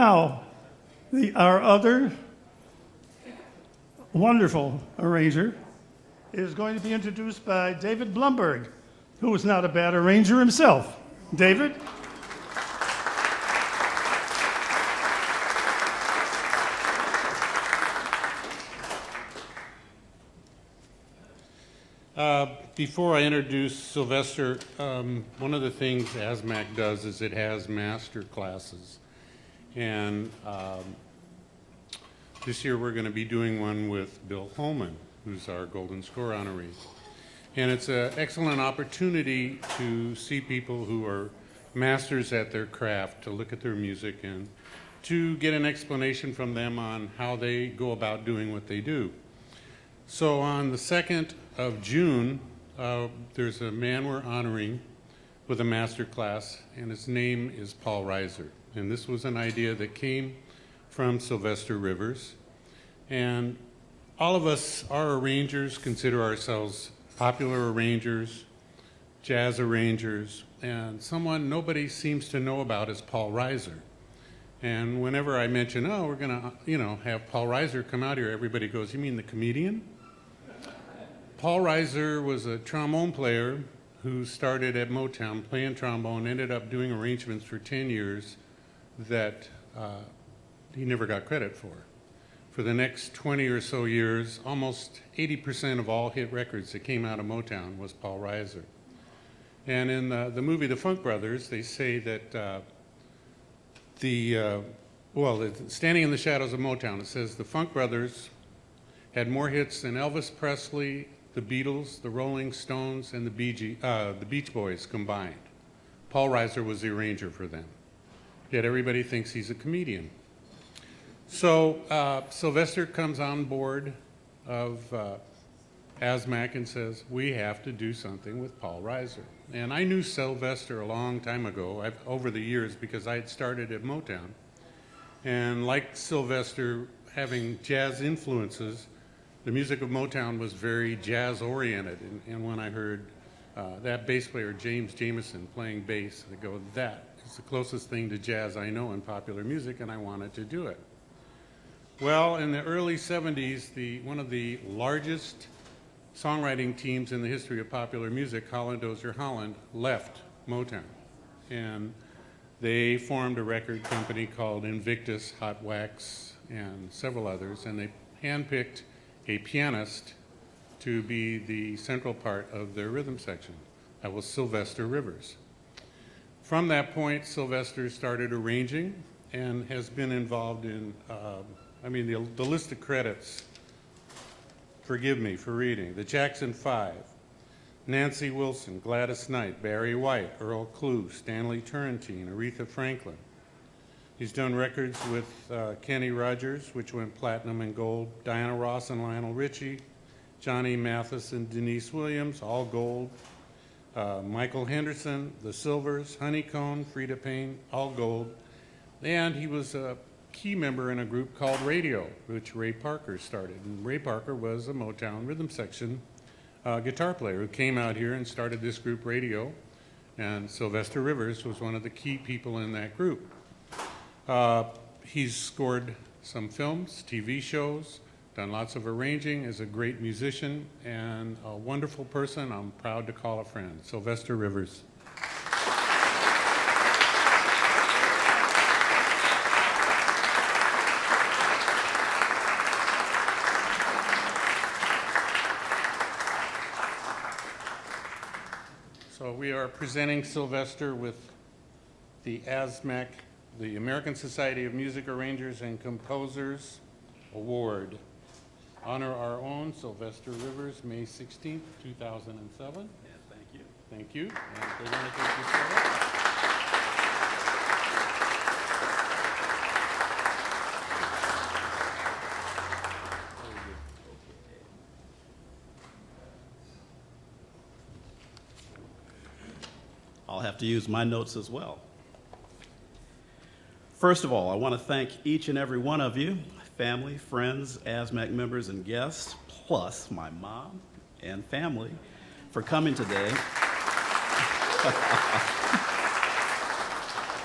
Now, our other wonderful arranger is going to be introduced by David Blumberg, who is not a bad arranger himself. David? Before I introduce Sylvester, one of the things ASMAC does is it has master classes. And this year we're going to be doing one with Bill Holman, who's our Golden Score honoree. And it's an excellent opportunity to see people who are masters at their craft, to look at their music and to get an explanation from them on how they go about doing what they do. So on the 2nd of June, there's a man we're honoring with a master class, and his name is Paul Reiser. And this was an idea that came from Sylvester Rivers. And all of us, our arrangers, consider ourselves popular arrangers, jazz arrangers, and someone nobody seems to know about is Paul Reiser. And whenever I mention, oh, we're going to, have Paul Reiser come out here, everybody goes, you mean the comedian? Paul Reiser was a trombone player who started at Motown playing trombone, ended up doing arrangements for 10 years that he never got credit for. For the next 20 or so years, almost 80% of all hit records that came out of Motown was Paul Reiser. And in the movie The Funk Brothers, they say that Standing in the Shadows of Motown, it says the Funk Brothers had more hits than Elvis Presley, the Beatles, the Rolling Stones, and the Beach Boys combined. Paul Reiser was the arranger for them. Yet everybody thinks he's a comedian. So Sylvester comes on board of ASMAC and says, we have to do something with Paul Reiser. And I knew Sylvester a long time ago, over the years, because I had started at Motown. And like Sylvester, having jazz influences, the music of Motown was very jazz-oriented. And when I heard that bass player, James Jamerson, playing bass, I go, that is the closest thing to jazz I know in popular music, and I wanted to do it. Well, in the early 70s, one of the largest songwriting teams in the history of popular music, Holland Dozier Holland, left Motown. And they formed a record company called Invictus, Hot Wax, and several others, and they handpicked a pianist to be the central part of their rhythm section. That was Sylvester Rivers. From that point, Sylvester started arranging and has been involved in, the list of credits, forgive me for reading, the Jackson 5, Nancy Wilson, Gladys Knight, Barry White, Earl Klugh, Stanley Turrentine, Aretha Franklin. He's done records with Kenny Rogers, which went platinum and gold, Diana Ross and Lionel Richie, Johnny Mathis and Denise Williams, all gold, Michael Henderson, The Silvers, Honeycomb, Frida Payne, all gold. And he was a key member in a group called Radio, which Ray Parker started. And Ray Parker was a Motown rhythm section guitar player who came out here and started this group Radio. And Sylvester Rivers was one of the key people in that group. He's scored some films, TV shows, done lots of arranging, is a great musician, and a wonderful person I'm proud to call a friend. Sylvester Rivers. So we are presenting Sylvester with the ASMAC, the American Society of Music Arrangers and Composers Award. Honor our own Sylvester Rivers, May 16th, 2007. Yeah, thank you. Thank you. And if they want to take this forward. I'll have to use my notes as well. First of all, I want to thank each and every one of you, family, friends, ASMAC members, and guests, plus my mom and family, for coming today.